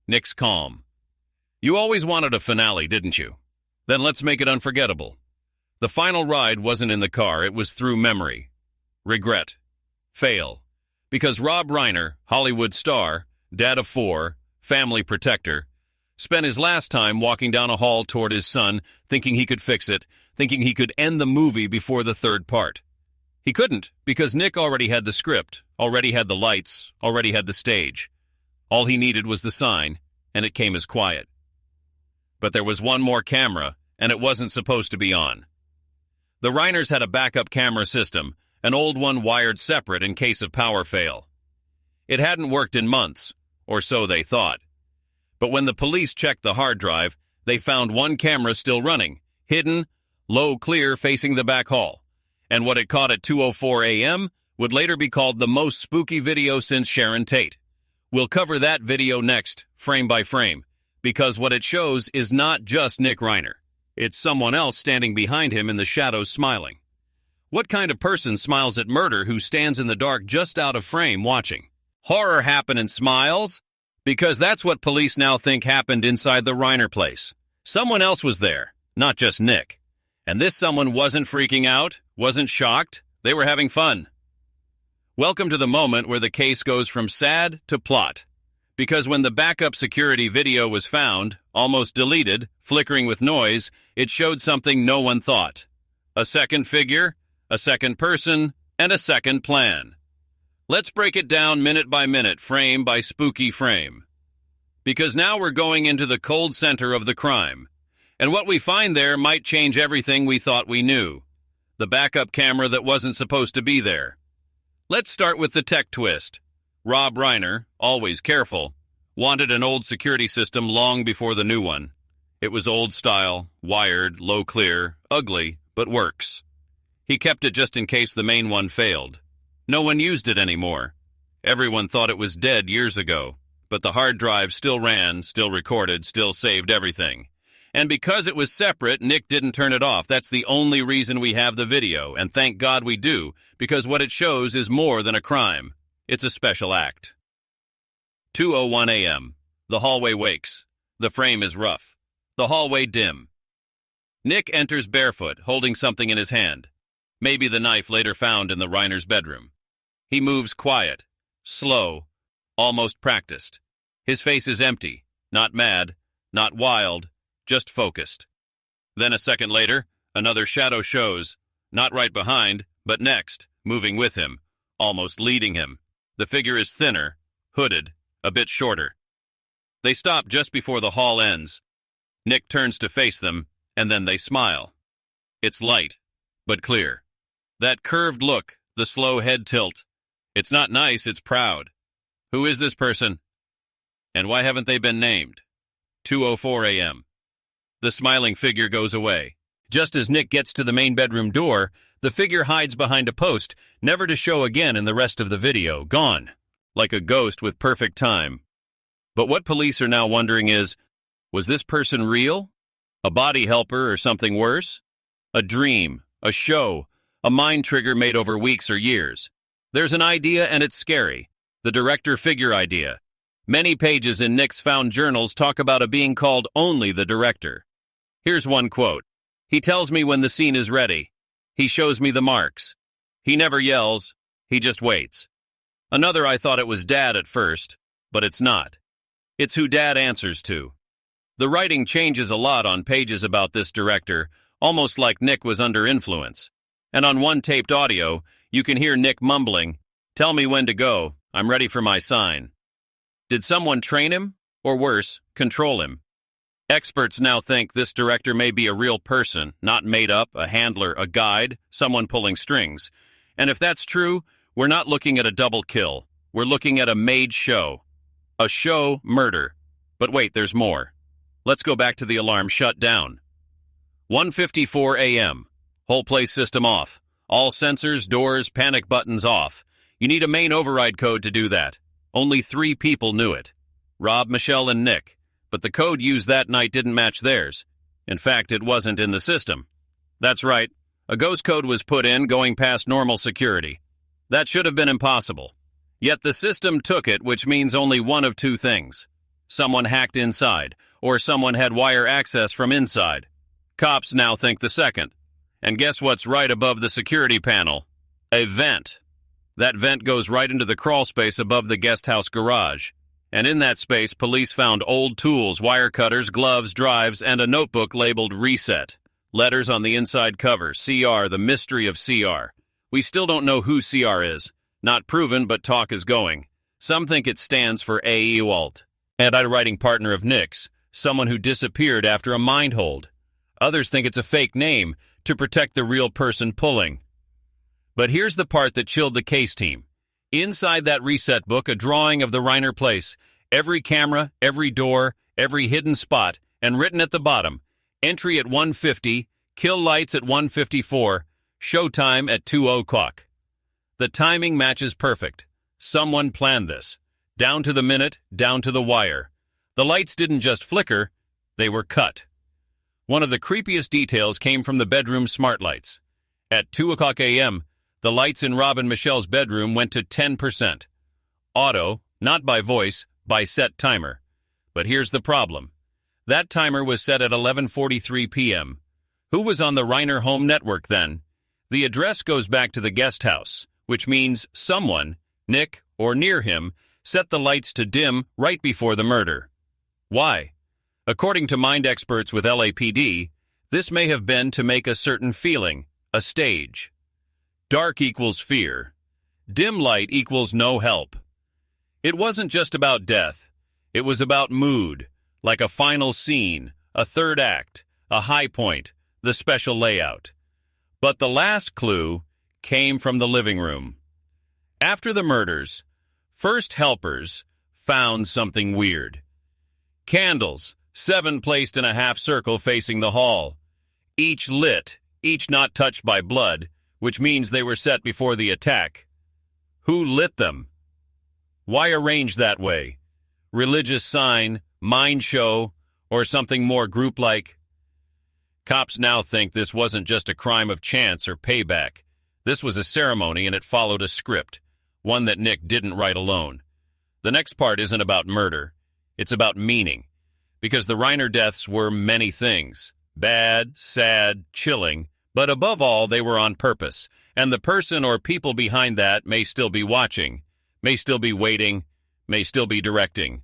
Nick's calm. You always wanted a finale, didn't you? Then let's make it unforgettable. The final ride wasn't in the car, it was through memory. Regret. Fail. Because Rob Reiner, Hollywood star, dad of 4, family protector, spent his last time walking down a hall toward his son, thinking he could fix it, thinking he could end the movie before the third part. He couldn't, because Nick already had the script, already had the lights, already had the stage. All he needed was the sign, and it came as quiet. But there was one more camera, and it wasn't supposed to be on. The Reiners had a backup camera system, an old one wired separate in case of power fail. It hadn't worked in months, or so they thought. But when the police checked the hard drive, they found one camera still running, hidden, low clear facing the back hall. And what it caught at 2:04 a.m. would later be called the most spooky video since Sharon Tate. We'll cover that video next, frame by frame, because what it shows is not just Nick Reiner. It's someone else standing behind him in the shadows smiling. What kind of person smiles at murder who stands in the dark just out of frame watching? Horror happen and smiles? Because that's what police now think happened inside the Reiner place. Someone else was there, not just Nick. And this someone wasn't freaking out, wasn't shocked, they were having fun. Welcome to the moment where the case goes from sad to plot. Because when the backup security video was found, almost deleted, flickering with noise, it showed something no one thought. A second figure, a second person, and a second plan. Let's break it down minute by minute, frame by spooky frame. Because now we're going into the cold center of the crime. And what we find there might change everything we thought we knew. the backup camera that wasn't supposed to be there. Let's start with the tech twist. Rob Reiner, always careful, wanted an old security system long before the new one. It was old style, wired, low clear, ugly, but works. He kept it just in case the main one failed. No one used it anymore. Everyone thought it was dead years ago, but the hard drive still ran, still recorded, still saved everything. And because it was separate, Nick didn't turn it off. That's the only reason we have the video, and thank God we do, because what it shows is more than a crime. It's a special act. 2:01 a.m. The hallway wakes. The frame is rough. The hallway dim. Nick enters barefoot, holding something in his hand. Maybe the knife later found in the Reiner's bedroom. He moves quiet, slow, almost practiced. His face is empty, not mad, not wild, just focused. Then a second later, another shadow shows, not right behind, but next, moving with him, almost leading him. The figure is thinner, hooded, a bit shorter. They stop just before the hall ends. Nick turns to face them, and then they smile. It's light, but clear. That curved look, the slow head tilt. It's not nice, it's proud. Who is this person? And why haven't they been named? 2:04 a.m. The smiling figure goes away. Just as Nick gets to the main bedroom door, the figure hides behind a post, never to show again in the rest of the video. Gone. Like a ghost with perfect time. But what police are now wondering is, was this person real? A body helper or something worse? A dream, a show, a mind trigger made over weeks or years. There's an idea and it's scary. The director figure idea. Many pages in Nick's found journals talk about a being called only the director. Here's one quote. He tells me when the scene is ready. He shows me the marks. He never yells. He just waits. Another, I thought it was Dad at first, but it's not. It's who Dad answers to. The writing changes a lot on pages about this director, almost like Nick was under influence. And on one taped audio, you can hear Nick mumbling, "Tell me when to go. I'm ready for my sign." Did someone train him? Or worse, control him? Experts now think this director may be a real person, not made up, a handler, a guide, someone pulling strings. And if that's true, we're not looking at a double kill. We're looking at a made show. A show murder. But wait, there's more. Let's go back to the alarm shut down. 1:54 a.m. Whole place system off. All sensors, doors, panic buttons off. You need a main override code to do that. Only 3 people knew it. Rob, Michelle, and Nick. But the code used that night didn't match theirs. In fact, it wasn't in the system. That's right. A ghost code was put in going past normal security. That should have been impossible. Yet the system took it, which means only one of 2 things. Someone hacked inside, or someone had wire access from inside. Cops now think the second. And guess what's right above the security panel? A vent. That vent goes right into the crawl space above the guest house garage. And in that space, police found old tools, wire cutters, gloves, drives, and a notebook labeled Reset. Letters on the inside cover, CR, the mystery of CR. We still don't know who CR is. Not proven, but talk is going. Some think it stands for AEWALT, anti-writing partner of Nick's, someone who disappeared after a mind hold. Others think it's a fake name to protect the real person pulling. But here's the part that chilled the case team. Inside that Reset book, a drawing of the Reiner place, every camera, every door, every hidden spot, and written at the bottom, entry at 1:50, kill lights at 1:54, showtime at 2:00. The timing matches perfect. Someone planned this. Down to the minute, down to the wire. The lights didn't just flicker, they were cut. One of the creepiest details came from the bedroom smart lights. At 2:00 a.m., the lights in Rob and Michelle's bedroom went to 10%. Auto, not by voice, by set timer. But here's the problem. That timer was set at 11:43 p.m. Who was on the Reiner home network then? The address goes back to the guest house, which means someone, Nick or near him, set the lights to dim right before the murder. Why? According to mind experts with LAPD, this may have been to make a certain feeling, a stage. Dark equals fear. Dim light equals no help. It wasn't just about death. It was about mood, like a final scene, a third act, a high point, the special layout. But the last clue came from the living room. After the murders, first helpers found something weird. Candles, 7 placed in a half circle facing the hall. Each lit, each not touched by blood, which means they were set before the attack. Who lit them? Why arranged that way? Religious sign, mind show, or something more group-like? Cops now think this wasn't just a crime of chance or payback. This was a ceremony and it followed a script, one that Nick didn't write alone. The next part isn't about murder. It's about meaning. Because the Reiner deaths were many things. Bad, sad, chilling, but above all, they were on purpose. And the person or people behind that may still be watching, may still be waiting, may still be directing.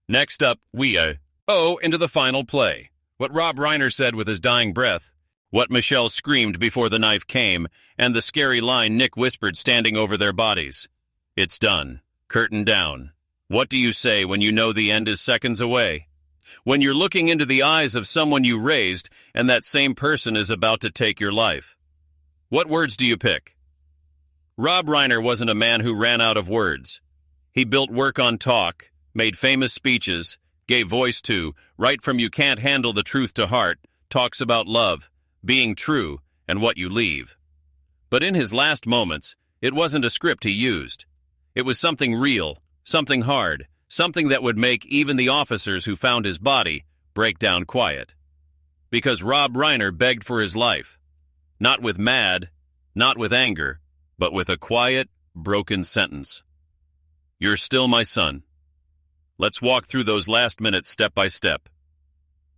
Next up, we into the final play. What Rob Reiner said with his dying breath, what Michelle screamed before the knife came, and the scary line Nick whispered standing over their bodies. It's done. Curtain down. What do you say when you know the end is seconds away? When you're looking into the eyes of someone you raised and that same person is about to take your life? What words do you pick? Rob Reiner wasn't a man who ran out of words. He built work on talk, made famous speeches, gave voice to, right from you can't handle the truth to heart, talks about love, being true, and what you leave. But in his last moments, it wasn't a script he used. It was something real, something hard, something that would make even the officers who found his body break down quiet. Because Rob Reiner begged for his life. Not with mad, not with anger, but with a quiet, broken sentence. You're still my son. Let's walk through those last minutes step by step.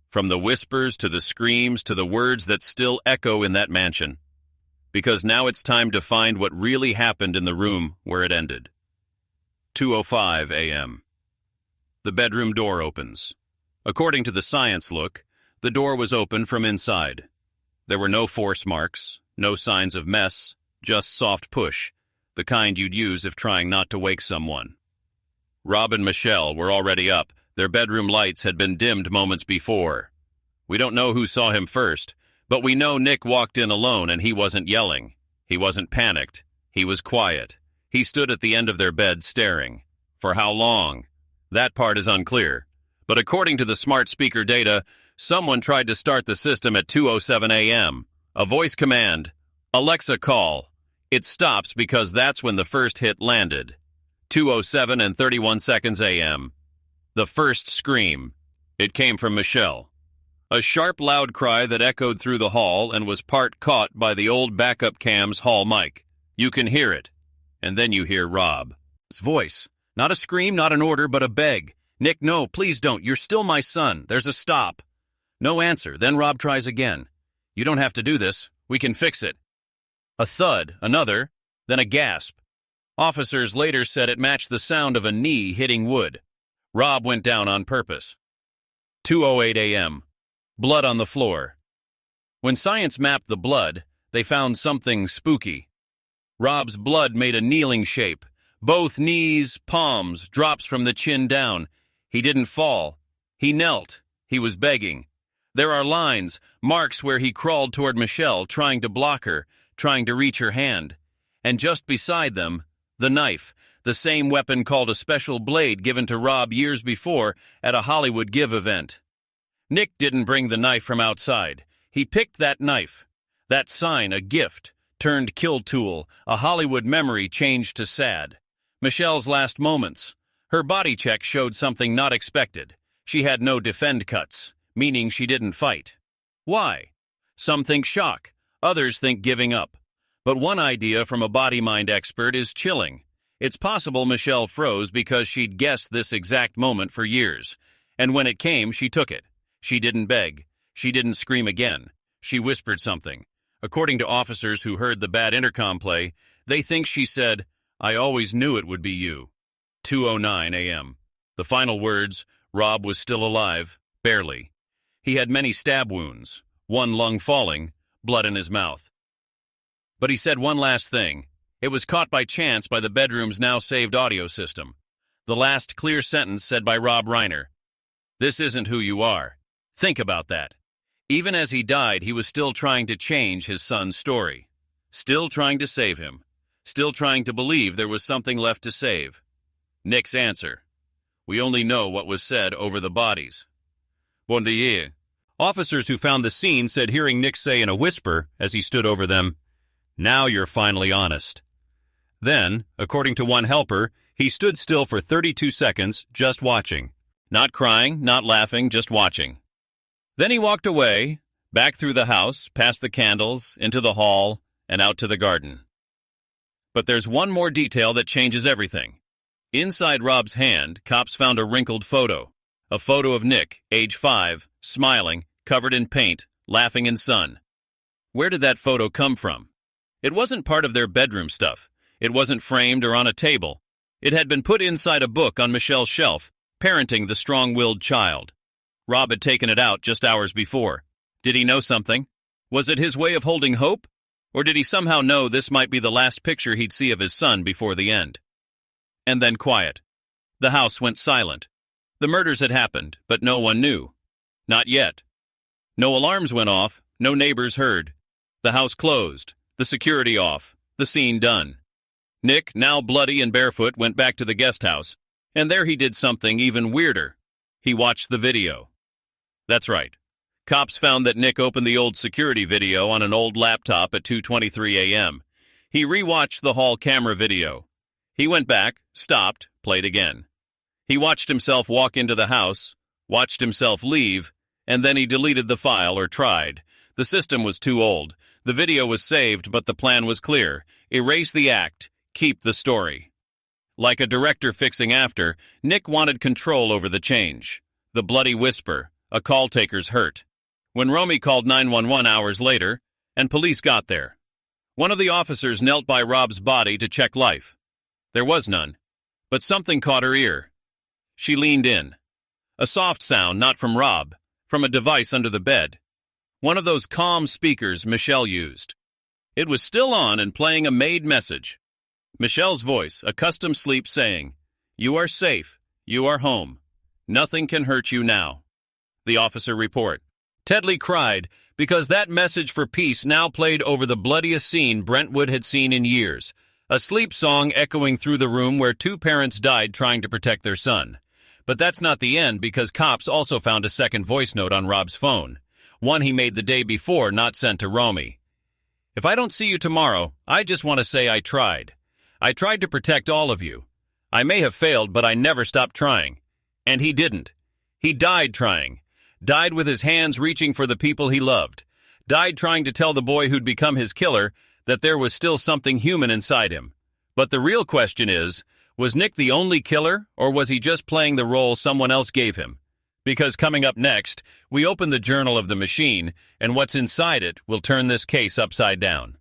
From the whispers to the screams to the words that still echo in that mansion. Because now it's time to find what really happened in the room where it ended. 2:05 a.m. The bedroom door opens. According to the science look, the door was open from inside. There were no force marks, no signs of mess, just soft push, the kind you'd use if trying not to wake someone. Rob and Michelle were already up. Their bedroom lights had been dimmed moments before. We don't know who saw him first, but we know Nick walked in alone and he wasn't yelling. He wasn't panicked. He was quiet. He stood at the end of their bed staring. For how long? That part is unclear. But according to the smart speaker data, someone tried to start the system at 2:07 a.m. A voice command, Alexa call. It stops because that's when the first hit landed. 2:07 and 31 seconds a.m. The first scream. It came from Michelle. A sharp, loud cry that echoed through the hall and was part caught by the old backup cam's hall mic. You can hear it. And then you hear Rob's voice. Not a scream, not an order, but a beg. Nick, no, please don't. You're still my son. There's a stop. No answer. Then Rob tries again. You don't have to do this. We can fix it. A thud, another, then a gasp. Officers later said it matched the sound of a knee hitting wood. Rob went down on purpose. 2:08 a.m. Blood on the floor. When science mapped the blood, they found something spooky. Rob's blood made a kneeling shape. Both knees, palms, drops from the chin down. He didn't fall. He knelt. He was begging. There are lines, marks where he crawled toward Michelle, trying to block her, trying to reach her hand. And just beside them, the knife, the same weapon called a special blade given to Rob years before at a Hollywood Give event. Nick didn't bring the knife from outside. He picked that knife. That sign, a gift, turned kill tool, a Hollywood memory changed to sad. Michelle's last moments. Her body check showed something not expected. She had no defend cuts, meaning she didn't fight. Why? Some think shock, others think giving up. But one idea from a body-mind expert is chilling. It's possible Michelle froze because she'd guessed this exact moment for years. And when it came, she took it. She didn't beg. She didn't scream again. She whispered something. According to officers who heard the bad intercom play, they think she said, I always knew it would be you. 2:09 a.m. The final words, Rob was still alive, barely. He had many stab wounds, one lung falling, blood in his mouth. But he said one last thing. It was caught by chance by the bedroom's now saved audio system. The last clear sentence said by Rob Reiner. This isn't who you are. Think about that. Even as he died, he was still trying to change his son's story. Still trying to save him. Still trying to believe there was something left to save. Nick's answer: we only know what was said over the bodies. Bon dia. Officers who found the scene said hearing Nick say in a whisper as he stood over them, "Now you're finally honest." Then, according to one helper, he stood still for 32 seconds, just watching. Not crying, not laughing, just watching. Then he walked away, back through the house, past the candles, into the hall, and out to the garden. But there's one more detail that changes everything. Inside Rob's hand, cops found a wrinkled photo. A photo of Nick, age 5, smiling, covered in paint, laughing in sun. Where did that photo come from? It wasn't part of their bedroom stuff. It wasn't framed or on a table. It had been put inside a book on Michelle's shelf, Parenting the Strong-Willed Child. Rob had taken it out just hours before. Did he know something? Was it his way of holding hope? Or did he somehow know this might be the last picture he'd see of his son before the end? And then quiet. The house went silent. The murders had happened, but no one knew. Not yet. No alarms went off, no neighbors heard. The house closed, the security off, the scene done. Nick, now bloody and barefoot, went back to the guest house, and there he did something even weirder. He watched the video. That's right. Cops found that Nick opened the old security video on an old laptop at 2:23 a.m. He rewatched the hall camera video. He went back, stopped, played again. He watched himself walk into the house, watched himself leave, and then he deleted the file, or tried. The system was too old. The video was saved, but the plan was clear. Erase the act, keep the story. Like a director fixing after, Nick wanted control over the change. The bloody whisper, a call taker's hurt. When Romy called 911 hours later, and police got there, one of the officers knelt by Rob's body to check life. There was none, but something caught her ear. She leaned in. A soft sound, not from Rob, from a device under the bed. One of those calm speakers Michelle used. It was still on and playing a maid message. Michelle's voice, a custom sleep saying, "You are safe. You are home. Nothing can hurt you now." The officer report. Tedley cried because that message for peace now played over the bloodiest scene Brentwood had seen in years. A sleep song echoing through the room where two parents died trying to protect their son. But that's not the end, because cops also found a second voice note on Rob's phone. One he made the day before, not sent to Romy. "If I don't see you tomorrow, I just want to say I tried. I tried to protect all of you. I may have failed, but I never stopped trying." And he didn't. He died trying. Died with his hands reaching for the people he loved. Died trying to tell the boy who'd become his killer that there was still something human inside him. But the real question is, was Nick the only killer, or was he just playing the role someone else gave him? Because coming up next, we open the Journal of the Machine, and what's inside it will turn this case upside down.